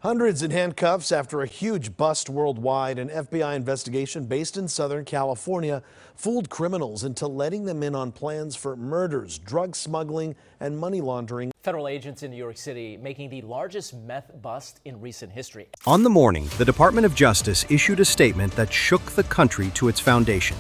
Hundreds in handcuffs after a huge bust worldwide. An FBI investigation based in Southern California fooled criminals into letting them in on plans for murders, drug smuggling, and money laundering. Federal agents in New York City making the largest meth bust in recent history. On the morning, the Department of Justice issued a statement that shook the country to its foundation.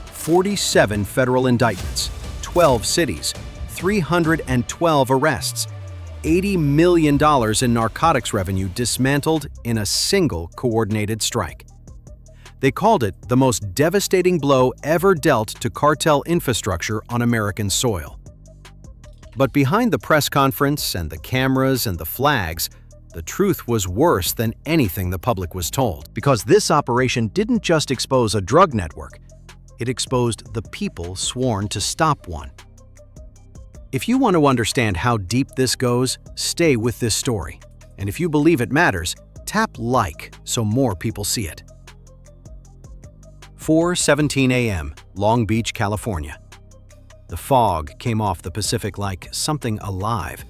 47 federal indictments, 12 cities, 312 arrests, $80 million in narcotics revenue dismantled in a single coordinated strike. They called it the most devastating blow ever dealt to cartel infrastructure on American soil. But behind the press conference and the cameras and the flags, the truth was worse than anything the public was told. Because this operation didn't just expose a drug network, it exposed the people sworn to stop one. If you want to understand how deep this goes, stay with this story. And if you believe it matters, tap like so more people see it. 4:17 a.m., Long Beach, California. The fog came off the Pacific like something alive.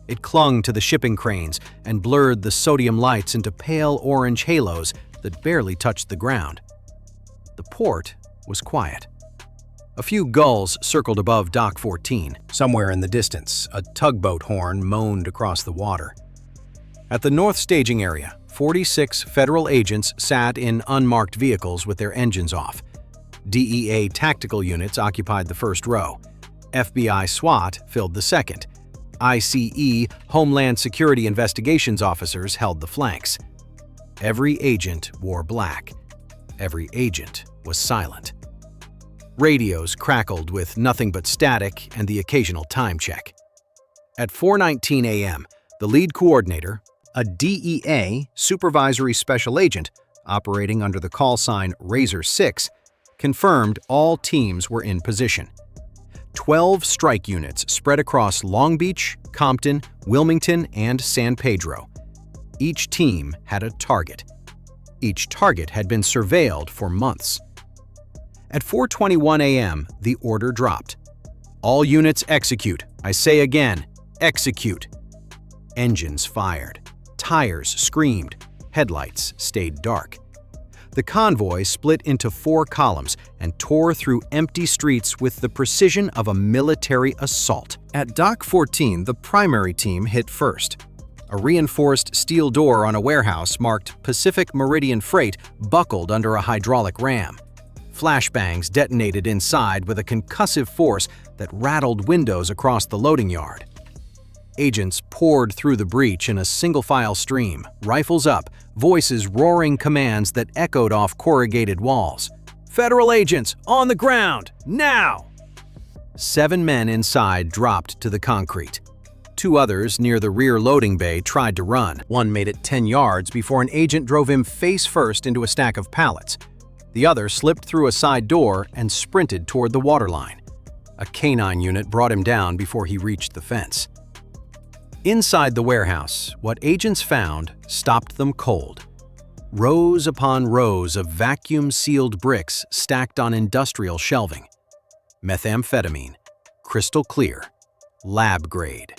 It clung to the shipping cranes and blurred the sodium lights into pale orange halos that barely touched the ground. The port was quiet. A few gulls circled above Dock 14. Somewhere in the distance, a tugboat horn moaned across the water. At the north staging area, 46 federal agents sat in unmarked vehicles with their engines off. DEA tactical units occupied the first row. FBI SWAT filled the second. ICE Homeland Security Investigations officers held the flanks. Every agent wore black. Every agent was silent. Radios crackled with nothing but static and the occasional time check. At 4:19 a.m., the lead coordinator, a DEA supervisory special agent operating under the call sign Razor 6, confirmed all teams were in position. 12 strike units spread across Long Beach, Compton, Wilmington, and San Pedro. Each team had a target. Each target had been surveilled for months. At 4:21 a.m., the order dropped. All units execute. I say again, execute. Engines fired. Tires screamed. Headlights stayed dark. The convoy split into 4 columns and tore through empty streets with the precision of a military assault. At Dock 14, the primary team hit first. A reinforced steel door on a warehouse marked Pacific Meridian Freight buckled under a hydraulic ram. Flashbangs detonated inside with a concussive force that rattled windows across the loading yard. Agents poured through the breach in a single-file stream, rifles up, voices roaring commands that echoed off corrugated walls. "Federal agents, on the ground, now!" 7 men inside dropped to the concrete. 2 others near the rear loading bay tried to run. One made it 10 yards before an agent drove him face first into a stack of pallets. The other slipped through a side door and sprinted toward the waterline. A canine unit brought him down before he reached the fence. Inside the warehouse, what agents found stopped them cold. Rows upon rows of vacuum-sealed bricks stacked on industrial shelving. Methamphetamine, crystal clear, lab grade.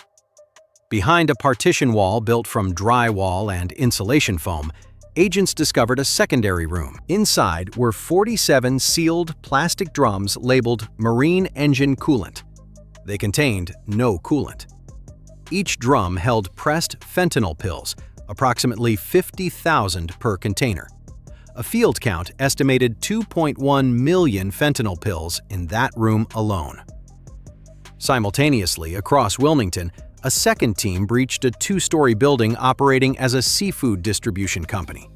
Behind a partition wall built from drywall and insulation foam, agents discovered a secondary room. Inside were 47 sealed plastic drums labeled marine engine coolant. They contained no coolant. Each drum held pressed fentanyl pills, approximately 50,000 per container. A field count estimated 2.1 million fentanyl pills in that room alone. Simultaneously, across Wilmington, a second team breached a 2-story building operating as a seafood distribution company.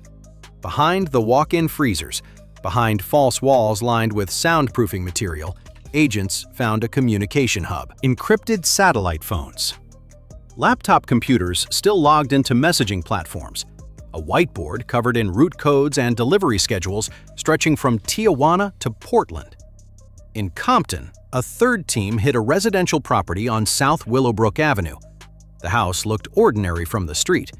Behind the walk-in freezers, behind false walls lined with soundproofing material, agents found a communication hub. Encrypted satellite phones. Laptop computers still logged into messaging platforms. A whiteboard covered in route codes and delivery schedules stretching from Tijuana to Portland. In Compton, a third team hit a residential property on South Willowbrook Avenue. The house looked ordinary from the street.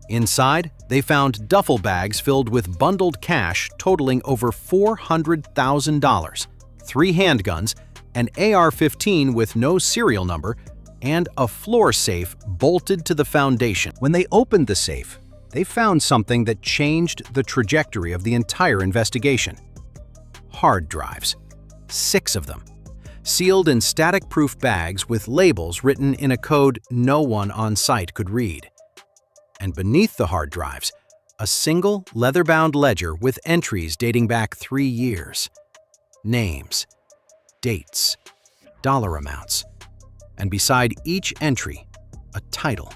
Inside, they found duffel bags filled with bundled cash totaling over $400,000, 3 handguns, an AR-15 with no serial number, and a floor safe bolted to the foundation. When they opened the safe, they found something that changed the trajectory of the entire investigation. Hard drives. 6 of them. Sealed in static-proof bags with labels written in a code no one on site could read. And beneath the hard drives, a single leather-bound ledger with entries dating back 3 years. Names, dates, dollar amounts, and beside each entry, a title.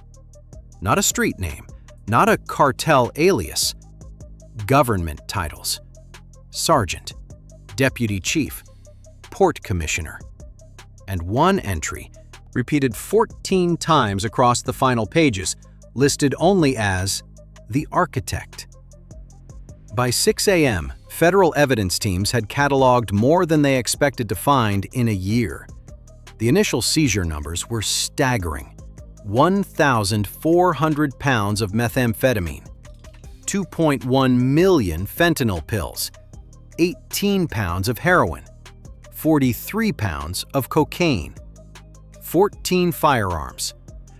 Not a street name, not a cartel alias. Government titles. Sergeant, Deputy Chief, Port Commissioner. And one entry, repeated 14 times across the final pages, listed only as the architect. By 6 a.m., federal evidence teams had cataloged more than they expected to find in a year. The initial seizure numbers were staggering: 1,400 pounds of methamphetamine, 2.1 million fentanyl pills, 18 pounds of heroin, 43 pounds of cocaine, 14 firearms,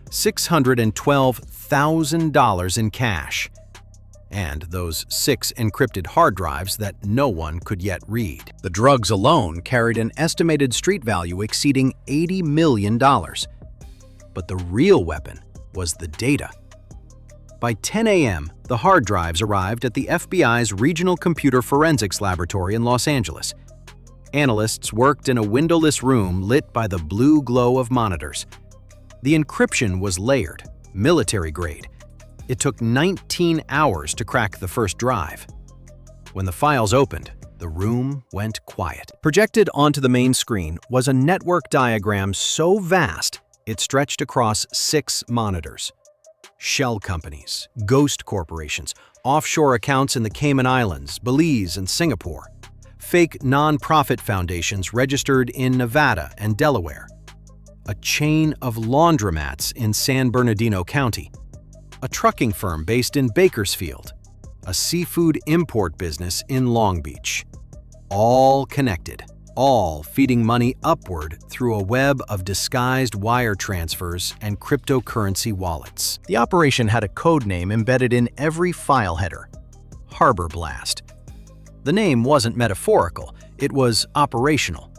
$612,000 in cash, and those 6 encrypted hard drives that no one could yet read. The drugs alone carried an estimated street value exceeding $80 million. But the real weapon was the data. By 10 a.m., the hard drives arrived at the FBI's Regional Computer Forensics Laboratory in Los Angeles. Analysts worked in a windowless room lit by the blue glow of monitors. The encryption was layered, military grade. It took 19 hours to crack the first drive. When the files opened, the room went quiet. Projected onto the main screen was a network diagram so vast it stretched across 6 monitors. Shell companies, ghost corporations, offshore accounts in the Cayman Islands, Belize, and Singapore. Fake non-profit foundations registered in Nevada and Delaware. A chain of laundromats in San Bernardino County. A trucking firm based in Bakersfield. A seafood import business in Long Beach. All connected, all feeding money upward through a web of disguised wire transfers and cryptocurrency wallets. The operation had a code name embedded in every file header: Harbor Blast. The name wasn't metaphorical, it was operational.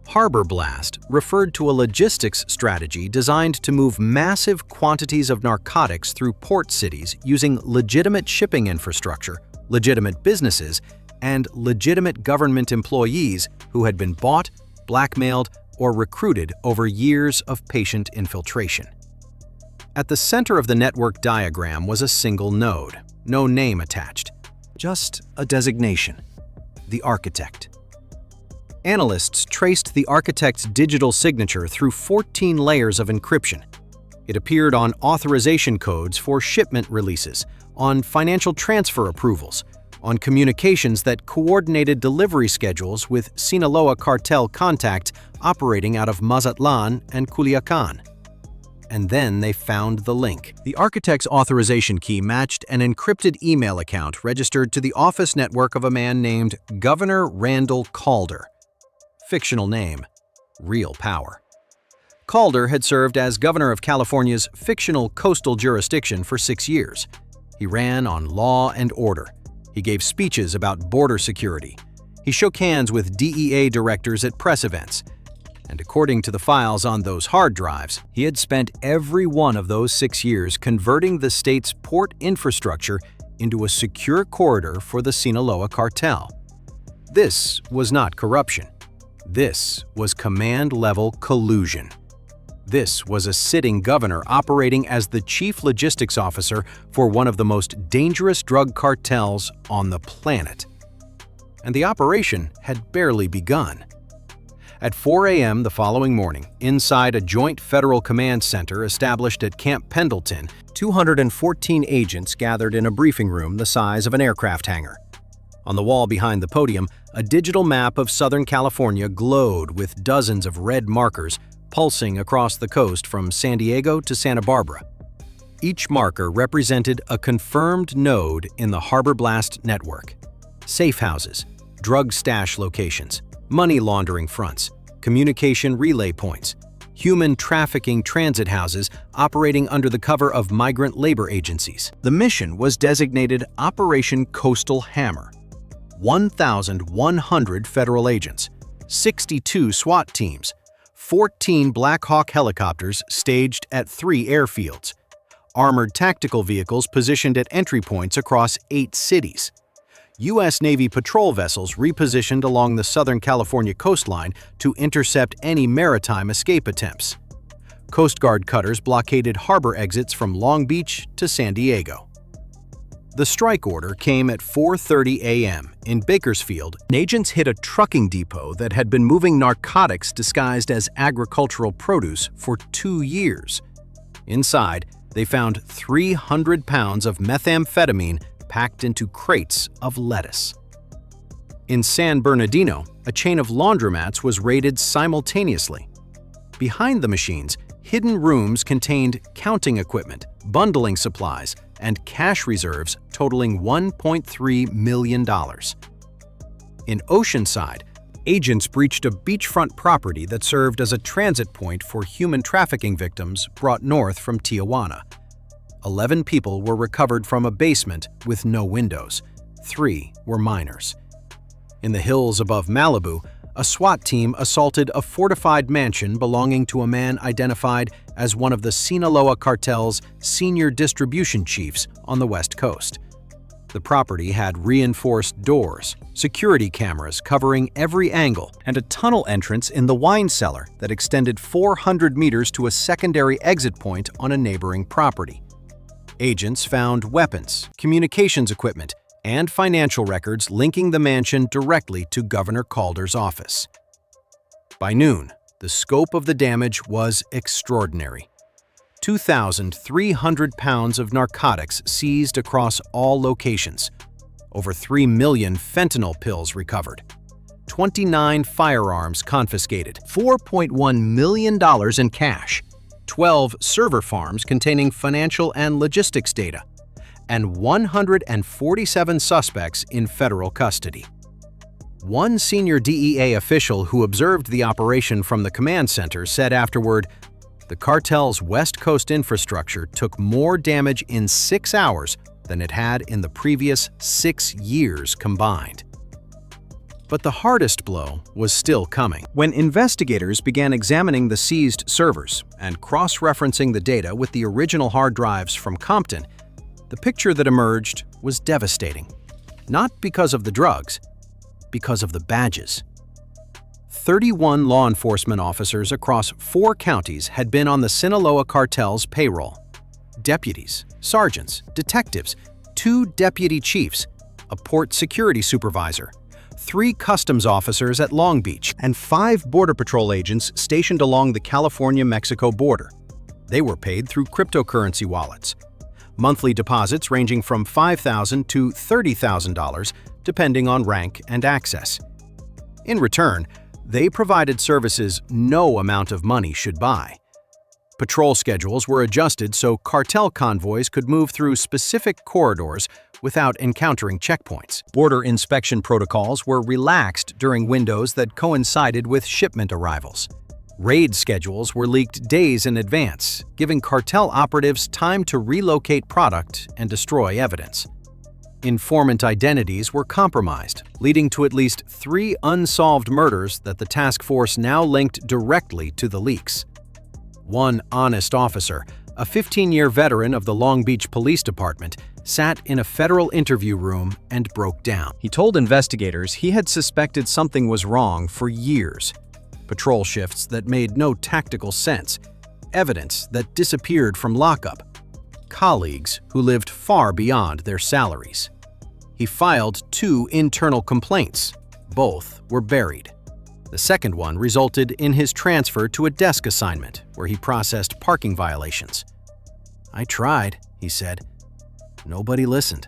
Harbor Blast referred to a logistics strategy designed to move massive quantities of narcotics through port cities using legitimate shipping infrastructure, legitimate businesses, and legitimate government employees who had been bought, blackmailed, or recruited over years of patient infiltration. At the center of the network diagram was a single node, no name attached, just a designation: the architect. Analysts traced the architect's digital signature through 14 layers of encryption. It appeared on authorization codes for shipment releases, on financial transfer approvals, on communications that coordinated delivery schedules with Sinaloa cartel contacts operating out of Mazatlan and Culiacan. And then they found the link. The architect's authorization key matched an encrypted email account registered to the office network of a man named Governor Randall Calder. Fictional name, real power. Calder had served as governor of California's fictional coastal jurisdiction for 6 years. He ran on law and order. He gave speeches about border security. He shook hands with DEA directors at press events. And according to the files on those hard drives, he had spent every one of those 6 years converting the state's port infrastructure into a secure corridor for the Sinaloa cartel. This was not corruption. This was command-level collusion. This was a sitting governor operating as the chief logistics officer for one of the most dangerous drug cartels on the planet. And the operation had barely begun. At 4 a.m. the following morning, inside a joint federal command center established at Camp Pendleton, 214 agents gathered in a briefing room the size of an aircraft hangar. On the wall behind the podium, a digital map of Southern California glowed with dozens of red markers pulsing across the coast from San Diego to Santa Barbara. Each marker represented a confirmed node in the Harbor Blast network. Safe houses, drug stash locations, money laundering fronts, communication relay points, human trafficking transit houses operating under the cover of migrant labor agencies. The mission was designated Operation Coastal Hammer. 1,100 federal agents, 62 SWAT teams, 14 Black Hawk helicopters staged at 3 airfields, armored tactical vehicles positioned at entry points across 8 cities, U.S. Navy patrol vessels repositioned along the Southern California coastline to intercept any maritime escape attempts. Coast Guard cutters blockaded harbor exits from Long Beach to San Diego. The strike order came at 4:30 a.m. in Bakersfield. Agents hit a trucking depot that had been moving narcotics disguised as agricultural produce for 2 years. Inside, they found 300 pounds of methamphetamine packed into crates of lettuce. In San Bernardino, a chain of laundromats was raided simultaneously. Behind the machines, hidden rooms contained counting equipment, bundling supplies, and cash reserves totaling $1.3 million. In Oceanside, agents breached a beachfront property that served as a transit point for human trafficking victims brought north from Tijuana. 11 people were recovered from a basement with no windows. 3 were minors. In the hills above Malibu, a SWAT team assaulted a fortified mansion belonging to a man identified as one of the Sinaloa Cartel's senior distribution chiefs on the West Coast. The property had reinforced doors, security cameras covering every angle, and a tunnel entrance in the wine cellar that extended 400 meters to a secondary exit point on a neighboring property. Agents found weapons, communications equipment, and financial records linking the mansion directly to Governor Calder's office. By noon, the scope of the damage was extraordinary. 2,300 pounds of narcotics seized across all locations, over 3 million fentanyl pills recovered, 29 firearms confiscated, $4.1 million in cash, 12 server farms containing financial and logistics data, and 147 suspects in federal custody. One senior DEA official who observed the operation from the command center said afterward, "The cartel's West Coast infrastructure took more damage in 6 hours than it had in the previous 6 years combined." But the hardest blow was still coming. When investigators began examining the seized servers and cross-referencing the data with the original hard drives from Compton, the picture that emerged was devastating. Not because of the drugs, because of the badges. 31 law enforcement officers across 4 counties had been on the Sinaloa Cartel's payroll. Deputies, sergeants, detectives, 2 deputy chiefs, a port security supervisor, 3 customs officers at Long Beach, and 5 Border Patrol agents stationed along the California-Mexico border. They were paid through cryptocurrency wallets. Monthly deposits ranging from $5,000 to $30,000, depending on rank and access. In return, they provided services no amount of money should buy. Patrol schedules were adjusted so cartel convoys could move through specific corridors without encountering checkpoints. Border inspection protocols were relaxed during windows that coincided with shipment arrivals. Raid schedules were leaked days in advance, giving cartel operatives time to relocate product and destroy evidence. Informant identities were compromised, leading to at least 3 unsolved murders that the task force now linked directly to the leaks. One honest officer, a 15-year veteran of the Long Beach Police Department, sat in a federal interview room and broke down. He told investigators he had suspected something was wrong for years. Patrol shifts that made no tactical sense, evidence that disappeared from lockup, colleagues who lived far beyond their salaries. He filed 2 internal complaints. Both were buried. The second one resulted in his transfer to a desk assignment where he processed parking violations. "I tried," he said. "Nobody listened."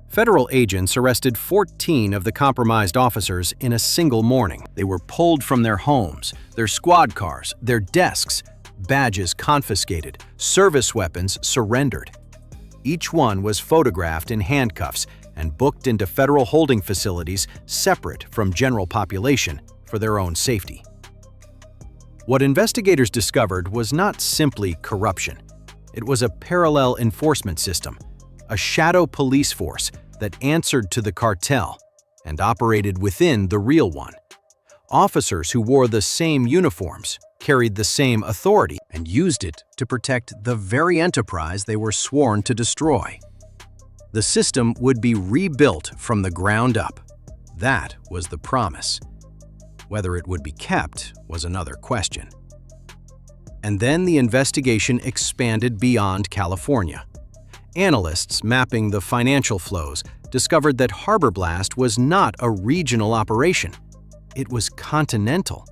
Federal agents arrested 14 of the compromised officers in a single morning. They were pulled from their homes, their squad cars, their desks, badges confiscated, service weapons surrendered. Each one was photographed in handcuffs and booked into federal holding facilities separate from general population for their own safety. What investigators discovered was not simply corruption. It was a parallel enforcement system, a shadow police force that answered to the cartel and operated within the real one. Officers who wore the same uniforms, carried the same authority, and used it to protect the very enterprise they were sworn to destroy. The system would be rebuilt from the ground up. That was the promise. Whether it would be kept was another question. And then the investigation expanded beyond California. Analysts mapping the financial flows discovered that Harbor Blast was not a regional operation. It was continental.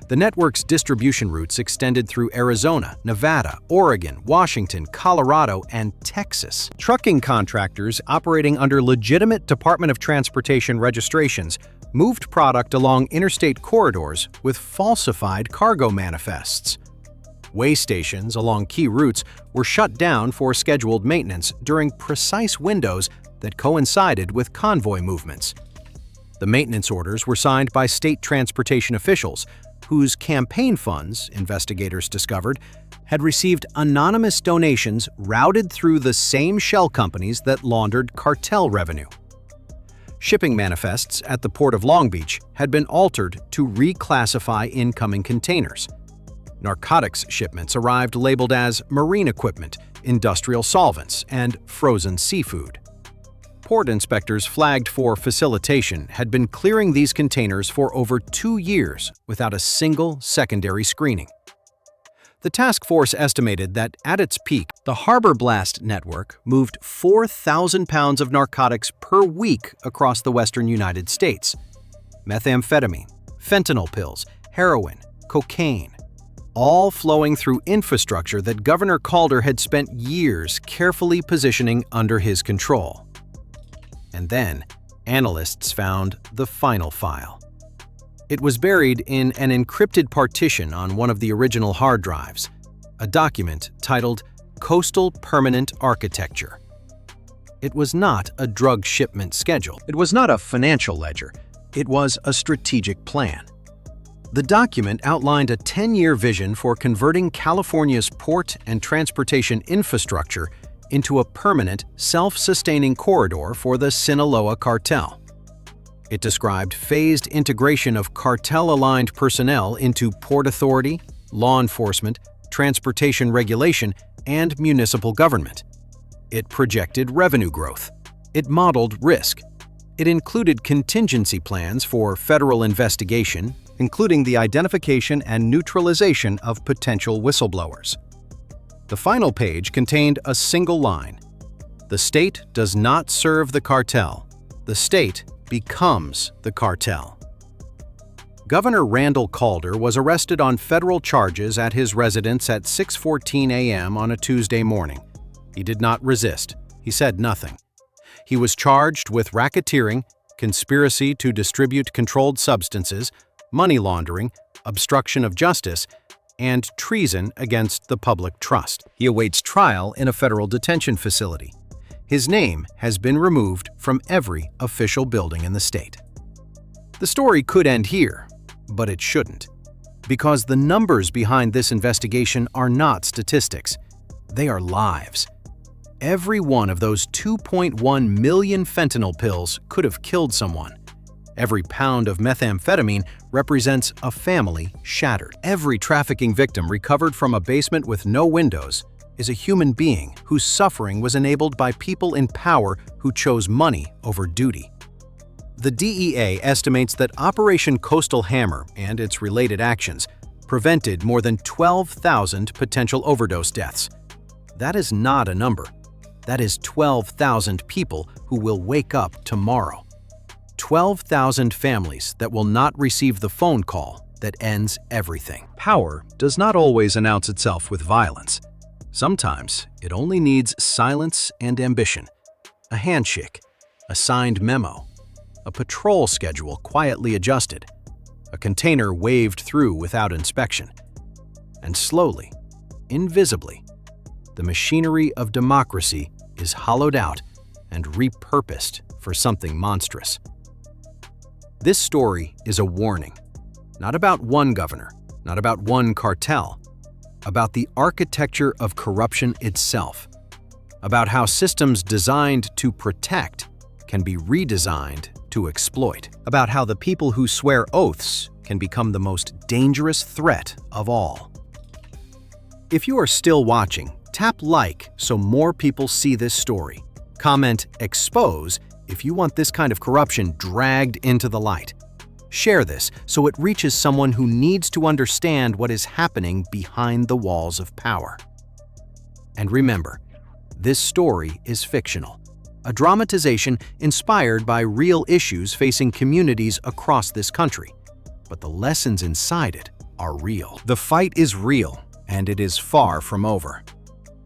The network's distribution routes extended through Arizona, Nevada, Oregon, Washington, Colorado, and Texas. Trucking contractors operating under legitimate Department of Transportation registrations moved product along interstate corridors with falsified cargo manifests. Way stations along key routes were shut down for scheduled maintenance during precise windows that coincided with convoy movements. The maintenance orders were signed by state transportation officials, whose campaign funds, investigators discovered, had received anonymous donations routed through the same shell companies that laundered cartel revenue. Shipping manifests at the Port of Long Beach had been altered to reclassify incoming containers. Narcotics shipments arrived labeled as marine equipment, industrial solvents, and frozen seafood. Port inspectors flagged for facilitation had been clearing these containers for over 2 years without a single secondary screening. The task force estimated that at its peak, the Harbor Blast network moved 4,000 pounds of narcotics per week across the western United States. Methamphetamine, fentanyl pills, heroin, cocaine, all flowing through infrastructure that Governor Calder had spent years carefully positioning under his control. And then, analysts found the final file. It was buried in an encrypted partition on one of the original hard drives, a document titled Coastal Permanent Architecture. It was not a drug shipment schedule. It was not a financial ledger. It was a strategic plan. The document outlined a 10-year vision for converting California's port and transportation infrastructure into a permanent, self-sustaining corridor for the Sinaloa cartel. It described phased integration of cartel-aligned personnel into port authority, law enforcement, transportation regulation, and municipal government. It projected revenue growth. It modeled risk. It included contingency plans for federal investigation, including the identification and neutralization of potential whistleblowers. The final page contained a single line: "The state does not serve the cartel. The state becomes the cartel." Governor Randall Calder was arrested on federal charges at his residence at 6:14 a.m. on a Tuesday morning. He did not resist. He said nothing. He was charged with racketeering, conspiracy to distribute controlled substances, money laundering, obstruction of justice, and treason against the public trust. He awaits trial in a federal detention facility. His name has been removed from every official building in the state. The story could end here, but it shouldn't, because the numbers behind this investigation are not statistics. They are lives. Every one of those 2.1 million fentanyl pills could have killed someone. Every pound of methamphetamine represents a family shattered. Every trafficking victim recovered from a basement with no windows is a human being whose suffering was enabled by people in power who chose money over duty. The DEA estimates that Operation Coastal Hammer and its related actions prevented more than 12,000 potential overdose deaths. That is not a number. That is 12,000 people who will wake up tomorrow. 12,000 families that will not receive the phone call that ends everything. Power does not always announce itself with violence. Sometimes it only needs silence and ambition. A handshake, a signed memo, a patrol schedule quietly adjusted, a container waved through without inspection. And slowly, invisibly, the machinery of democracy is hollowed out and repurposed for something monstrous. This story is a warning, not about one governor, not about one cartel, about the architecture of corruption itself, about how systems designed to protect can be redesigned to exploit, about how the people who swear oaths can become the most dangerous threat of all. If you are still watching, tap like so more people see this story. Comment expose if you want this kind of corruption dragged into the light. Share this so it reaches someone who needs to understand what is happening behind the walls of power. And remember, this story is fictional, a dramatization inspired by real issues facing communities across this country. But the lessons inside it are real. The fight is real, and it is far from over.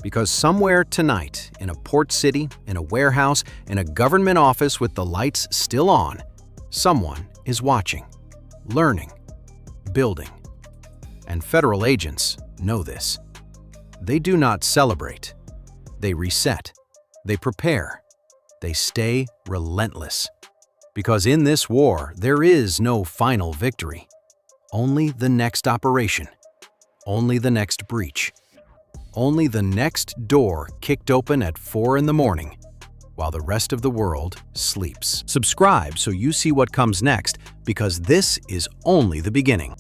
Because somewhere tonight, in a port city, in a warehouse, in a government office with the lights still on, someone is watching, learning, building. And federal agents know this. They do not celebrate. They reset. They prepare. They stay relentless. Because in this war, there is no final victory. Only the next operation. Only the next breach. Only the next door kicked open at 4 in the morning, while the rest of the world sleeps. Subscribe so you see what comes next, because this is only the beginning.